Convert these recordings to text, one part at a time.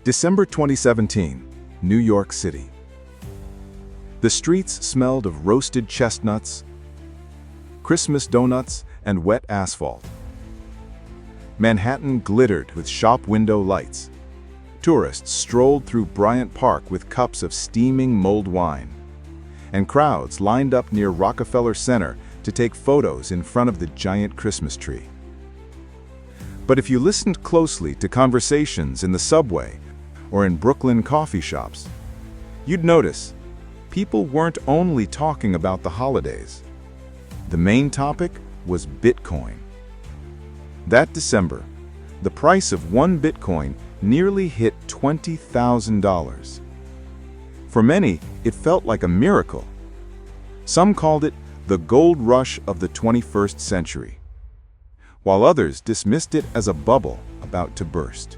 December 2017, New York City. The streets smelled of roasted chestnuts, Christmas donuts, and wet asphalt. Manhattan glittered with shop window lights. Tourists strolled through Bryant Park with cups of steaming mulled wine. And crowds lined up near Rockefeller Center to take photos in front of the giant Christmas tree. But if you listened closely to conversations in the subway or in Brooklyn coffee shops, you'd notice people weren't only talking about the holidays. The main topic was Bitcoin. That December, the price of one Bitcoin nearly hit $20,000. For many, it felt like a miracle. Some called it the gold rush of the 21st century, while others dismissed it as a bubble about to burst.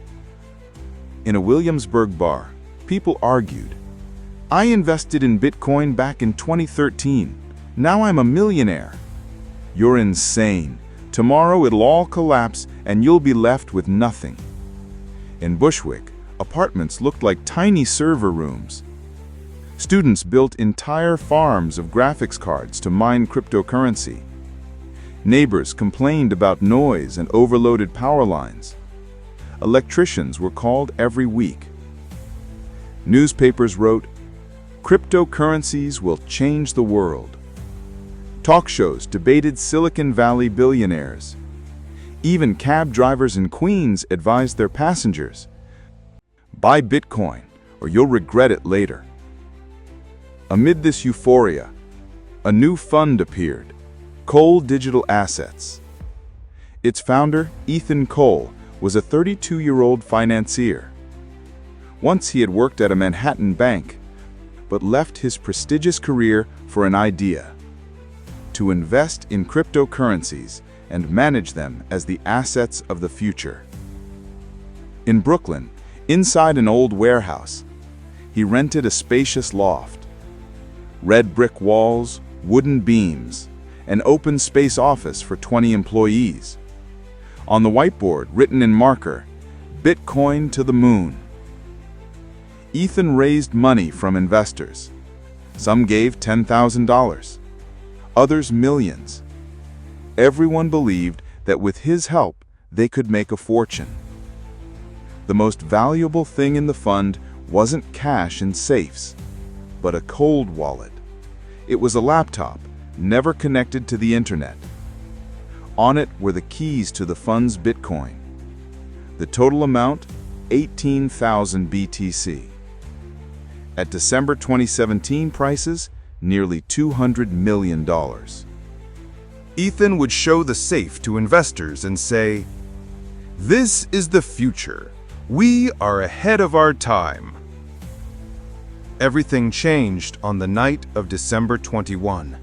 In a Williamsburg bar, people argued, "I invested in Bitcoin back in 2013. Now I'm a millionaire." "You're insane. Tomorrow it'll all collapse and you'll be left with nothing." In Bushwick, apartments looked like tiny server rooms. Students built entire farms of graphics cards to mine cryptocurrency. Neighbors complained about noise and overloaded power lines. Electricians were called every week. Newspapers wrote, "Cryptocurrencies will change the world." Talk shows debated Silicon Valley billionaires. Even cab drivers in Queens advised their passengers, "Buy Bitcoin or you'll regret it later." Amid this euphoria, a new fund appeared, Cole Digital Assets. Its founder, Ethan Cole, was a 32-year-old financier. Once he had worked at a Manhattan bank, but left his prestigious career for an idea: to invest in cryptocurrencies and manage them as the assets of the future. In Brooklyn, inside an old warehouse, he rented a spacious loft. Red brick walls, wooden beams, an open space office for 20 employees. On the whiteboard, written in marker, "Bitcoin to the moon." Ethan raised money from investors. Some gave $10,000, others millions. Everyone believed that with his help, they could make a fortune. The most valuable thing in the fund wasn't cash in safes, but a cold wallet. It was a laptop, never connected to the internet. On it were the keys to the fund's Bitcoin. The total amount, 18,000 BTC. At December 2017 prices, nearly $200 million. Ethan would show the safe to investors and say, "This is the future. We are ahead of our time." Everything changed on the night of December 21.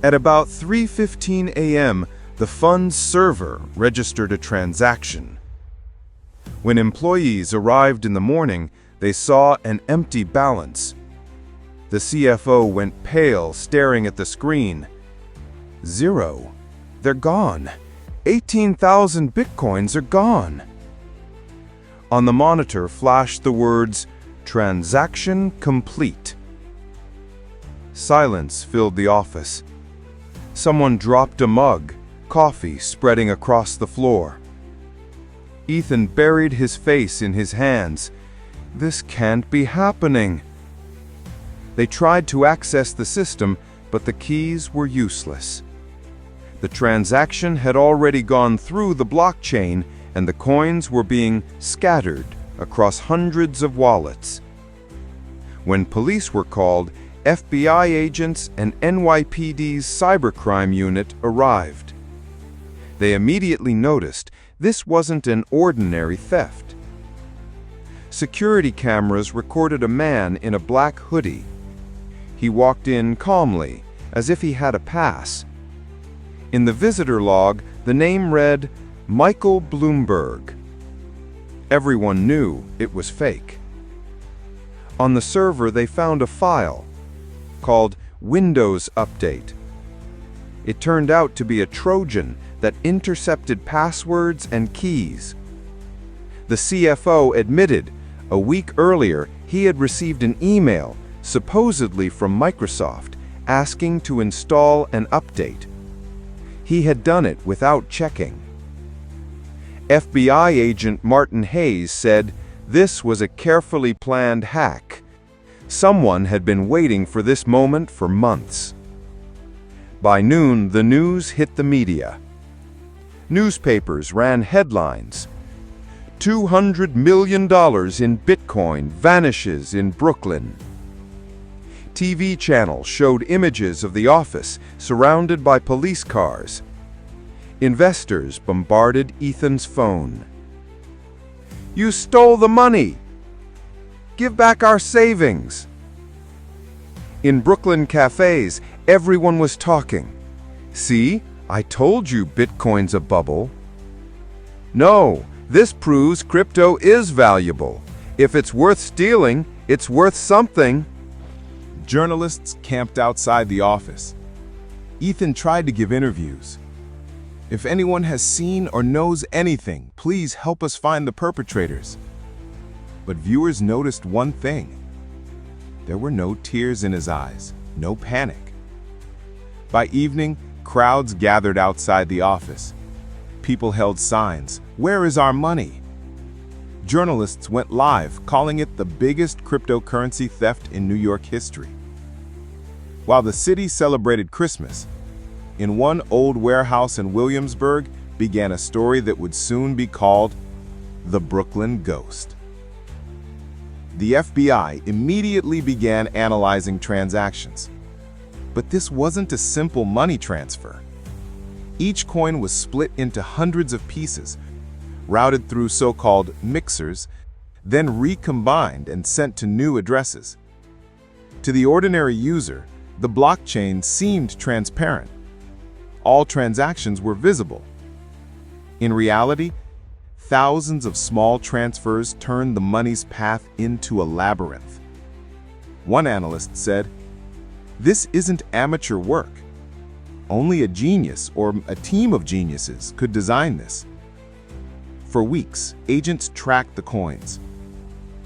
At about 3:15 a.m., the fund's server registered a transaction. When employees arrived in the morning, they saw an empty balance. The CFO went pale, staring at the screen. "Zero. They're gone. 18,000 Bitcoins are gone." On the monitor flashed the words, "Transaction complete." Silence filled the office. Someone dropped a mug, coffee spreading across the floor. Ethan buried his face in his hands. "This can't be happening." They tried to access the system, but the keys were useless. The transaction had already gone through the blockchain, and the coins were being scattered across hundreds of wallets. When police were called, FBI agents and NYPD's cybercrime unit arrived. They immediately noticed this wasn't an ordinary theft. Security cameras recorded a man in a black hoodie. He walked in calmly, as if he had a pass. In the visitor log, the name read, Michael Bloomberg. Everyone knew it was fake. On the server, they found a file called Windows Update. It turned out to be a Trojan that intercepted passwords and keys. The CFO admitted A week earlier, he had received an email, supposedly from Microsoft, asking to install an update. He had done it without checking. FBI agent Martin Hayes said this was a carefully planned hack. Someone had been waiting for this moment for months. By noon, the news hit the media. Newspapers ran headlines. $200 million in Bitcoin vanishes in Brooklyn. TV channels showed images of the office surrounded by police cars. Investors bombarded Ethan's phone. "You stole the money! Give back our savings!" In Brooklyn cafes, everyone was talking. "See, I told you Bitcoin's a bubble." "No, this proves crypto is valuable. If it's worth stealing, it's worth something." Journalists camped outside the office. Ethan tried to give interviews. "If anyone has seen or knows anything, please help us find the perpetrators." But viewers noticed one thing. There were no tears in his eyes, no panic. By evening, crowds gathered outside the office. People held signs, "Where is our money?" Journalists went live, calling it the biggest cryptocurrency theft in New York history. While the city celebrated Christmas, in one old warehouse in Williamsburg began a story that would soon be called the Brooklyn Ghost. The FBI immediately began analyzing transactions. But this wasn't a simple money transfer. Each coin was split into hundreds of pieces, routed through so-called mixers, then recombined and sent to new addresses. To the ordinary user, the blockchain seemed transparent. All transactions were visible. In reality, thousands of small transfers turned the money's path into a labyrinth. One analyst said, "This isn't amateur work. Only a genius or a team of geniuses could design this." For weeks, agents tracked the coins.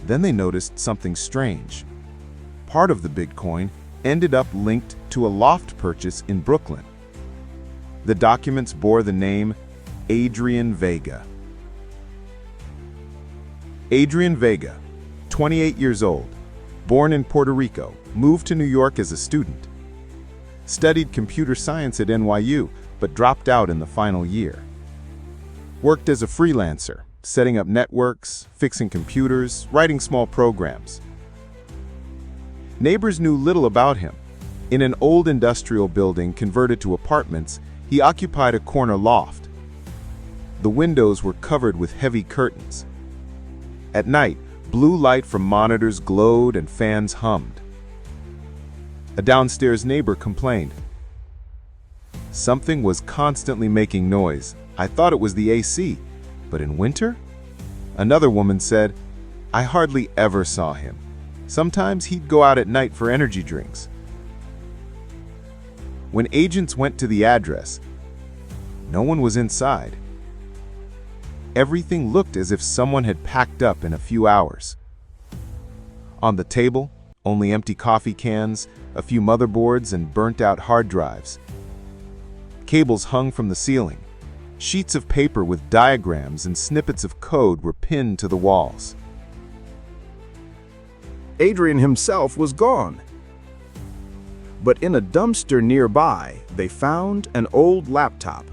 Then they noticed something strange. Part of the Bitcoin ended up linked to a loft purchase in Brooklyn. The documents bore the name Adrian Vega. Adrian Vega, 28 years old, born in Puerto Rico, moved to New York as a student. Studied computer science at NYU, but dropped out in the final year. Worked as a freelancer, setting up networks, fixing computers, writing small programs. Neighbors knew little about him. In an old industrial building converted to apartments, he occupied a corner loft. The windows were covered with heavy curtains. At night, blue light from monitors glowed and fans hummed. A downstairs neighbor complained. "Something was constantly making noise. I thought it was the AC, but in winter?" Another woman said, "I hardly ever saw him. Sometimes he'd go out at night for energy drinks." When agents went to the address, no one was inside. Everything looked as if someone had packed up in a few hours. On the table, only empty coffee cans, a few motherboards, and burnt-out hard drives. Cables hung from the ceiling. Sheets of paper with diagrams and snippets of code were pinned to the walls. Adrian himself was gone. But in a dumpster nearby, they found an old laptop.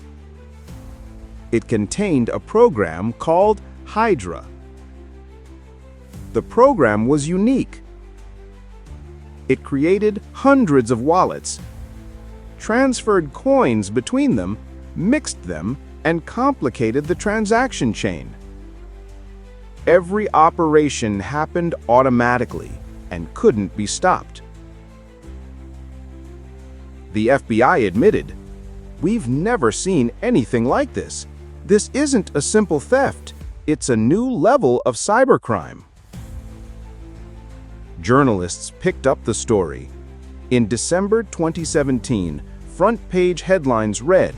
It contained a program called Hydra. The program was unique. It created hundreds of wallets, transferred coins between them, mixed them, and complicated the transaction chain. Every operation happened automatically and couldn't be stopped. The FBI admitted, "We've never seen anything like this. This isn't a simple theft. It's a new level of cybercrime." Journalists picked up the story. In December 2017, front-page headlines read,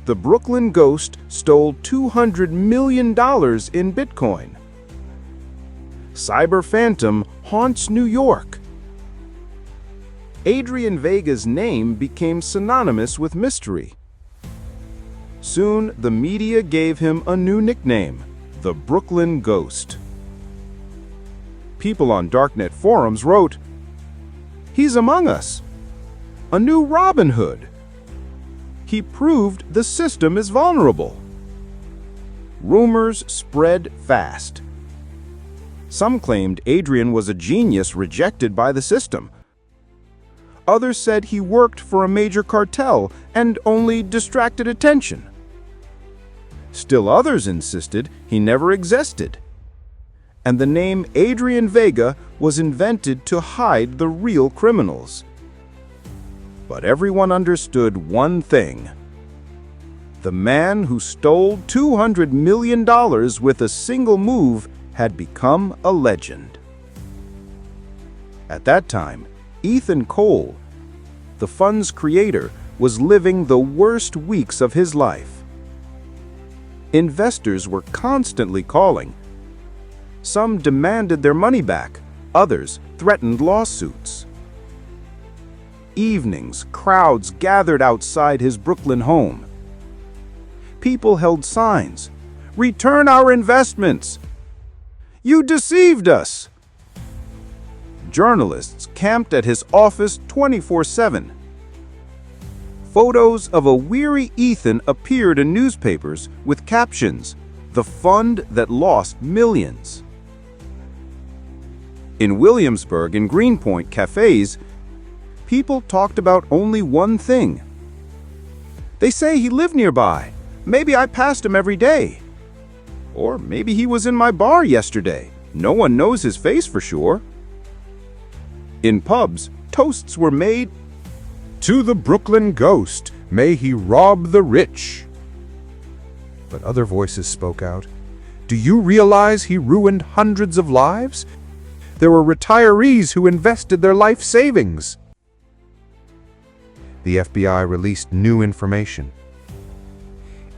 "The Brooklyn Ghost stole $200 million in Bitcoin." Cyber Phantom haunts New York. Adrian Vega's name became synonymous with mystery. Soon, the media gave him a new nickname, the Brooklyn Ghost. People on darknet forums wrote, "He's among us. A new Robin Hood. He proved the system is vulnerable." Rumors spread fast. Some claimed Adrian was a genius rejected by the system. Others said he worked for a major cartel and only distracted attention. Still others insisted he never existed, and the name Adrian Vega was invented to hide the real criminals. But everyone understood one thing. The man who stole $200 million with a single move had become a legend. At that time, Ethan Cole, the fund's creator, was living the worst weeks of his life. Investors were constantly calling. Some demanded their money back, others threatened lawsuits. Evenings, crowds gathered outside his Brooklyn home. People held signs, "Return our investments! You deceived us!" Journalists camped at his office 24/7. Photos of a weary Ethan appeared in newspapers with captions, "The fund that lost millions." In Williamsburg and Greenpoint cafes, people talked about only one thing. "They say he lived nearby. Maybe I passed him every day." Or maybe he was in my bar yesterday. No one knows his face for sure. In pubs, toasts were made, "To the Brooklyn Ghost, may he rob the rich." But other voices spoke out, "Do you realize he ruined hundreds of lives? There were retirees who invested their life savings." The FBI released new information.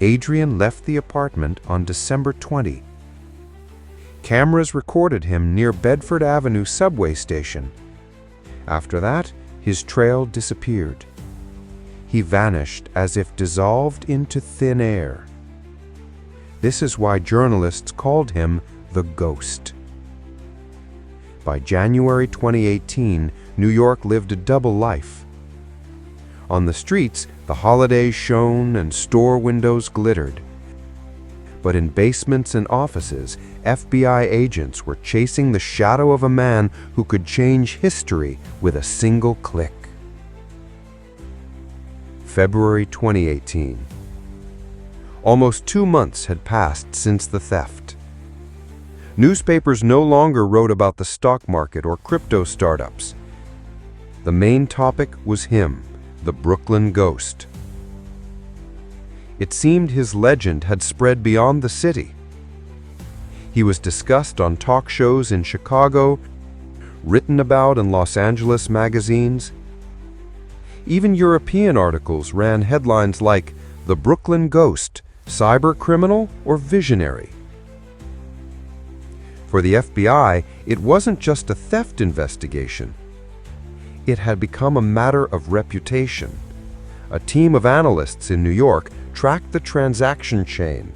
Adrian left the apartment on December 20. Cameras recorded him near Bedford Avenue subway station. After that, his trail disappeared. He vanished as if dissolved into thin air. This is why journalists called him the Ghost. By January 2018, New York lived a double life. On the streets, the holidays shone and store windows glittered. But in basements and offices, FBI agents were chasing the shadow of a man who could change history with a single click. February 2018. Almost 2 months had passed since the theft. Newspapers no longer wrote about the stock market or crypto startups. The main topic was him, the Brooklyn Ghost. It seemed his legend had spread beyond the city. He was discussed on talk shows in Chicago, written about in Los Angeles magazines. Even European articles ran headlines like, "The Brooklyn Ghost, Cyber Criminal or Visionary?" For the FBI, it wasn't just a theft investigation. It had become a matter of reputation. A team of analysts in New York tracked the transaction chain.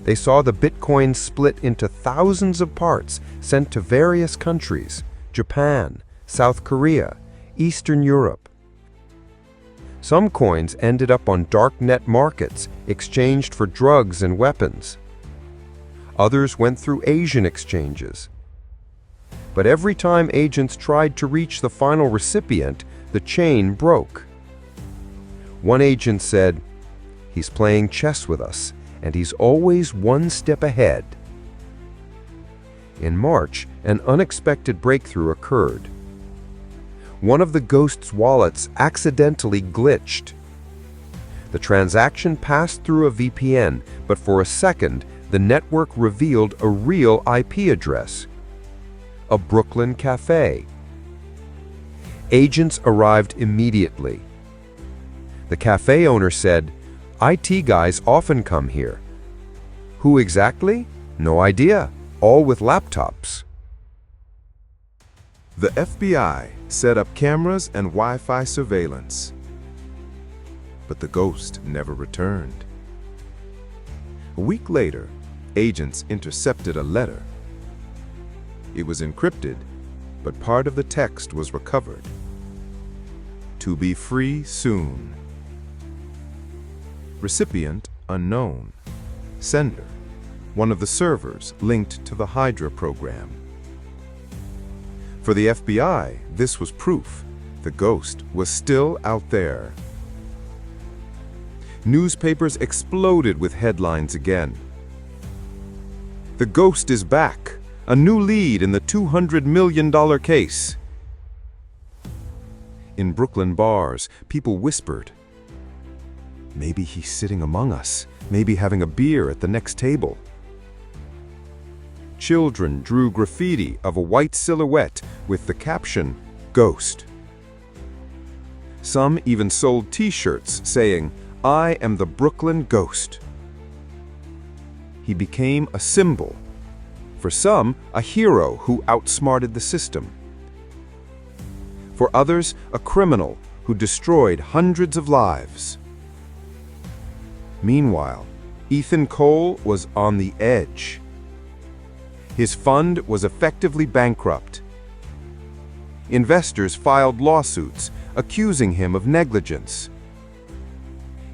They saw the Bitcoin split into thousands of parts sent to various countries: Japan, South Korea, Eastern Europe. Some coins ended up on darknet markets, exchanged for drugs and weapons. Others went through Asian exchanges. But every time agents tried to reach the final recipient, the chain broke. One agent said, "He's playing chess with us, and he's always one step ahead." In March, an unexpected breakthrough occurred. One of the Ghost's wallets accidentally glitched. The transaction passed through a VPN, but for a second, the network revealed a real IP address: a Brooklyn cafe. Agents arrived immediately. The cafe owner said, "IT guys often come here." Who exactly? No idea. all with laptops. The FBI set up cameras and Wi-Fi surveillance. But the ghost never returned. A week later, agents intercepted a letter. It was encrypted, but part of the text was recovered. To be free soon. Recipient unknown. Sender, one of the servers linked to the Hydra program. For the FBI, this was proof the ghost was still out there. Newspapers exploded with headlines again. The ghost is back, a new lead in the $200 million case. In Brooklyn bars, people whispered, "Maybe he's sitting among us, maybe having a beer at the next table." Children drew graffiti of a white silhouette with the caption, "Ghost." Some even sold t-shirts saying, "I am the Brooklyn Ghost." He became a symbol. For some, a hero who outsmarted the system. For others, a criminal who destroyed hundreds of lives. Meanwhile, Ethan Cole was on the edge. His fund was effectively bankrupt. Investors filed lawsuits accusing him of negligence.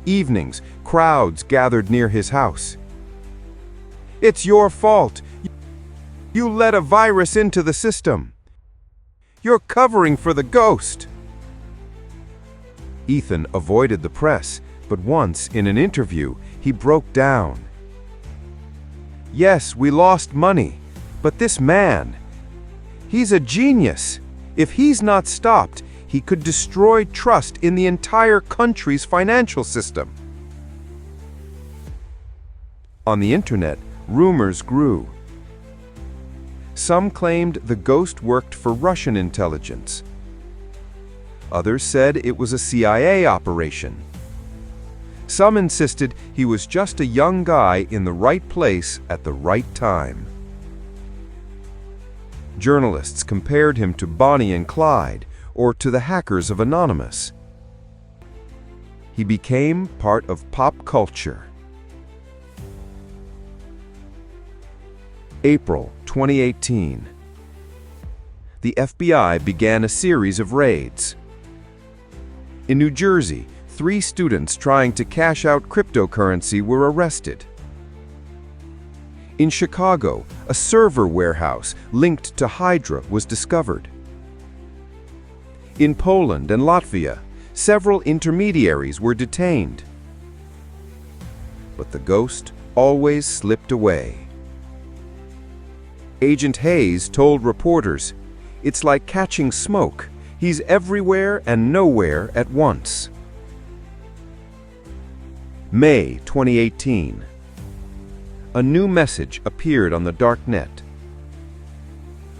Evenings, crowds gathered near his house. "It's your fault. You let a virus into the system. You're covering for the ghost." Ethan avoided the press, but once in an interview, he broke down. "Yes, we lost money, but this man, he's a genius. If he's not stopped, he could destroy trust in the entire country's financial system." On the internet, rumors grew. Some claimed the ghost worked for Russian intelligence. Others said it was a CIA operation. Some insisted he was just a young guy in the right place at the right time. Journalists compared him to Bonnie and Clyde or to the hackers of Anonymous. He became part of pop culture. April 2018. The FBI began a series of raids. In New Jersey, 3 students trying to cash out cryptocurrency were arrested. In Chicago, a server warehouse linked to Hydra was discovered. In Poland and Latvia, several intermediaries were detained. But the ghost always slipped away. Agent Hayes told reporters, "It's like catching smoke. He's everywhere and nowhere at once." May 2018. A new message appeared on the dark net.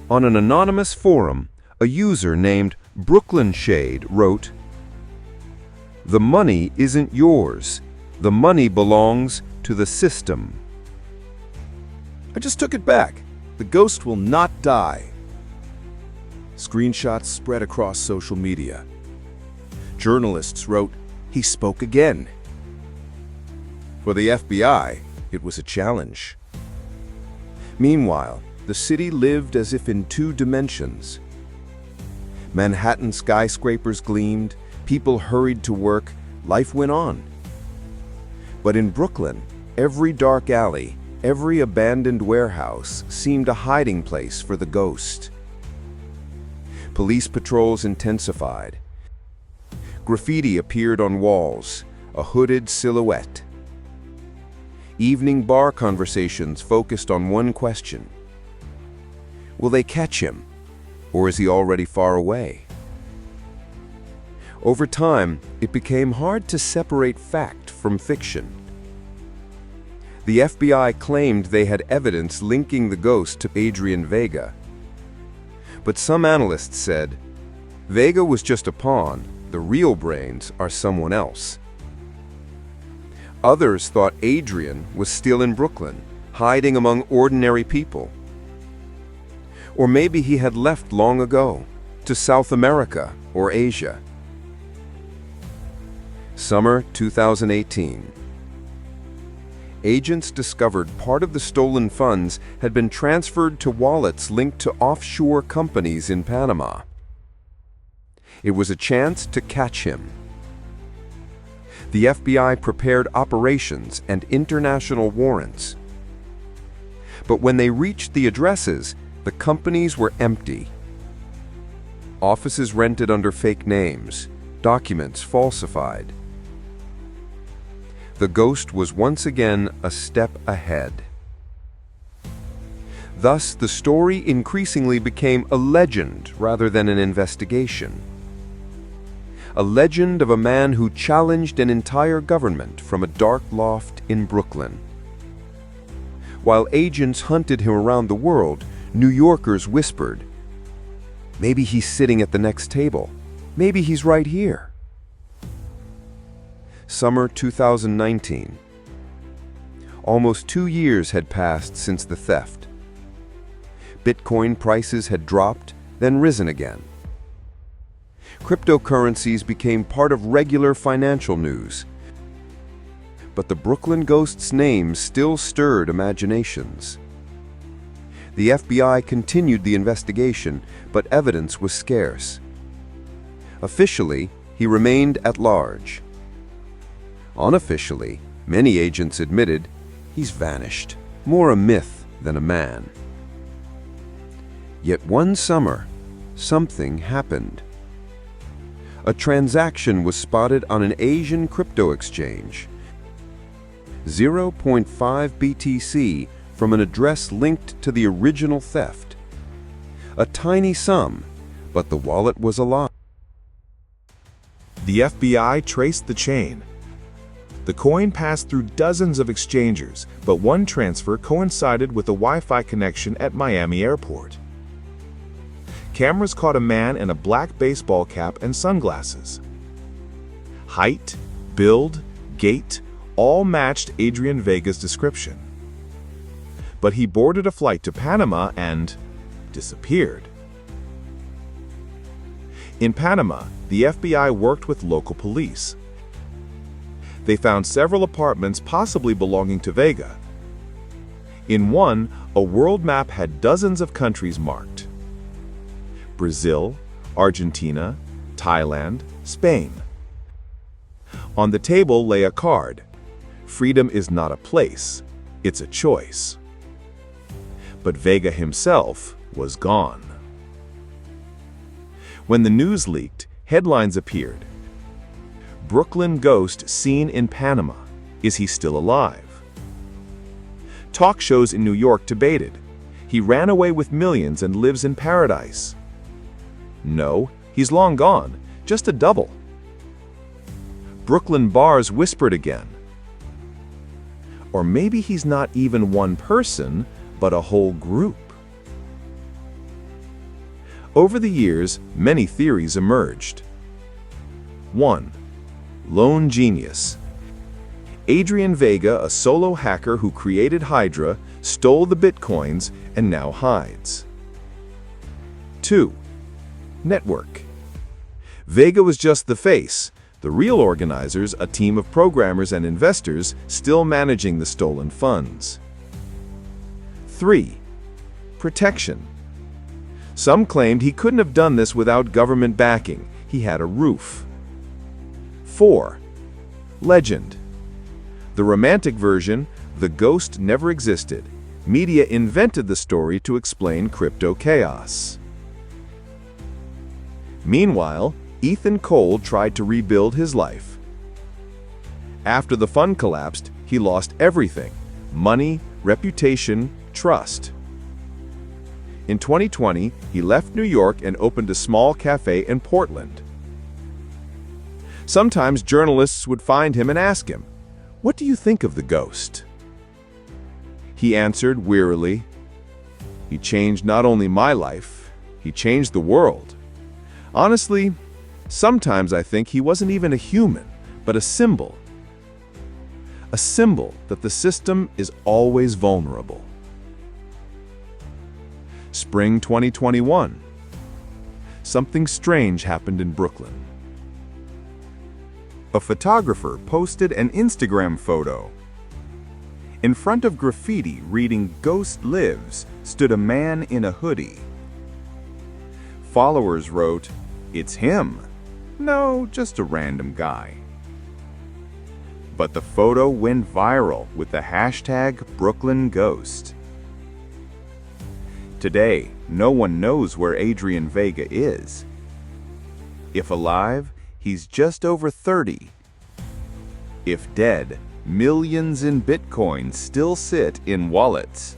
On an anonymous forum, a user named Brooklyn Shade wrote, "The money isn't yours. The money belongs to the system." "I just took it back. The ghost will not die." Screenshots spread across social media. Journalists wrote, "He spoke again." For the FBI, it was a challenge. Meanwhile, the city lived as if in 2 dimensions. Manhattan skyscrapers gleamed, people hurried to work, life went on. But in Brooklyn, every dark alley, every abandoned warehouse seemed a hiding place for the ghost. Police patrols intensified. Graffiti appeared on walls, a hooded silhouette. Evening bar conversations focused on one question. Will they catch him, or is he already far away? Over time, it became hard to separate fact from fiction. The FBI claimed they had evidence linking the ghost to Adrian Vega. But some analysts said, Vega was just a pawn, the real brains are someone else. Others thought Adrian was still in Brooklyn, hiding among ordinary people, Or maybe he had left long ago, to South America or Asia. Summer 2018. Agents discovered part of the stolen funds had been transferred to wallets linked to offshore companies in Panama. It was a chance to catch him. The FBI prepared operations and international warrants. But when they reached the addresses, the companies were empty. Offices rented under fake names, documents falsified. The ghost was once again a step ahead. Thus, the story increasingly became a legend rather than an investigation. A legend of a man who challenged an entire government from a dark loft in Brooklyn. While agents hunted him around the world, New Yorkers whispered, "Maybe he's sitting at the next table. Maybe he's right here." Summer 2019. Almost 2 years had passed since the theft. Bitcoin prices had dropped, then risen again. Cryptocurrencies became part of regular financial news. But the Brooklyn Ghost's name still stirred imaginations. The FBI continued the investigation, but evidence was scarce. Officially, he remained at large. Unofficially, many agents admitted he's vanished, more a myth than a man. Yet one summer, something happened. A transaction was spotted on an Asian crypto exchange. 0.5 BTC from an address linked to the original theft. A tiny sum, but the wallet was alive. The FBI traced the chain. The coin passed through dozens of exchangers, but one transfer coincided with a Wi-Fi connection at Miami Airport. Cameras caught a man in a black baseball cap and sunglasses. Height, build, gait, all matched Adrian Vega's description. But he boarded a flight to Panama and disappeared. In Panama, the FBI worked with local police. They found several apartments possibly belonging to Vega. In one, a world map had dozens of countries marked: Brazil, Argentina, Thailand, Spain. On the table lay a card. Freedom is not a place, it's a choice. But Vega himself was gone. When the news leaked, headlines appeared. Brooklyn Ghost seen in Panama. Is he still alive? Talk shows in New York debated. He ran away with millions and lives in paradise. No, he's long gone, just a double. Brooklyn bars whispered again. Or maybe he's not even one person, but a whole group. Over the years, many theories emerged. 1. Lone genius. Adrian Vega, a solo hacker who created Hydra, stole the bitcoins and now hides. 2. Network. Vega was just the face. The real organizers, a team of programmers and investors, still managing the stolen funds. 3. Protection. Some claimed he couldn't have done this without government backing. He had a roof. 4. Legend. The romantic version, the ghost never existed. Media invented the story to explain crypto chaos. Meanwhile, Ethan Cole tried to rebuild his life. After the fund collapsed, he lost everything: money, reputation, trust. In 2020, he left New York and opened a small cafe in Portland. Sometimes journalists would find him and ask him, "What do you think of the ghost?" He answered wearily, "He changed not only my life, he changed the world. Honestly, sometimes I think he wasn't even a human, but a symbol. A symbol that the system is always vulnerable." Spring 2021. Something strange happened in Brooklyn. A photographer posted an Instagram photo. In front of graffiti reading "Ghost Lives" stood a man in a hoodie. Followers wrote, "It's him." No, just a random guy. But the photo went viral with the hashtag Brooklyn Ghost. Today, no one knows where Adrian Vega is. If alive, he's just over 30. If dead, millions in Bitcoin still sit in wallets.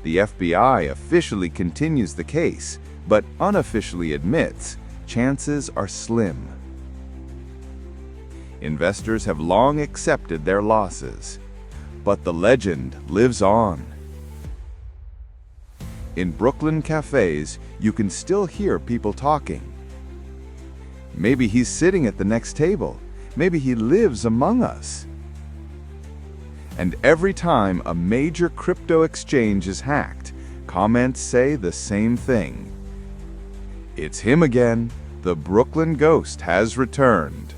The FBI officially continues the case, but unofficially admits chances are slim. Investors have long accepted their losses, but the legend lives on. In Brooklyn cafes, you can still hear people talking. Maybe he's sitting at the next table. Maybe he lives among us. And every time a major crypto exchange is hacked, comments say the same thing. It's him again. The Brooklyn Ghost has returned.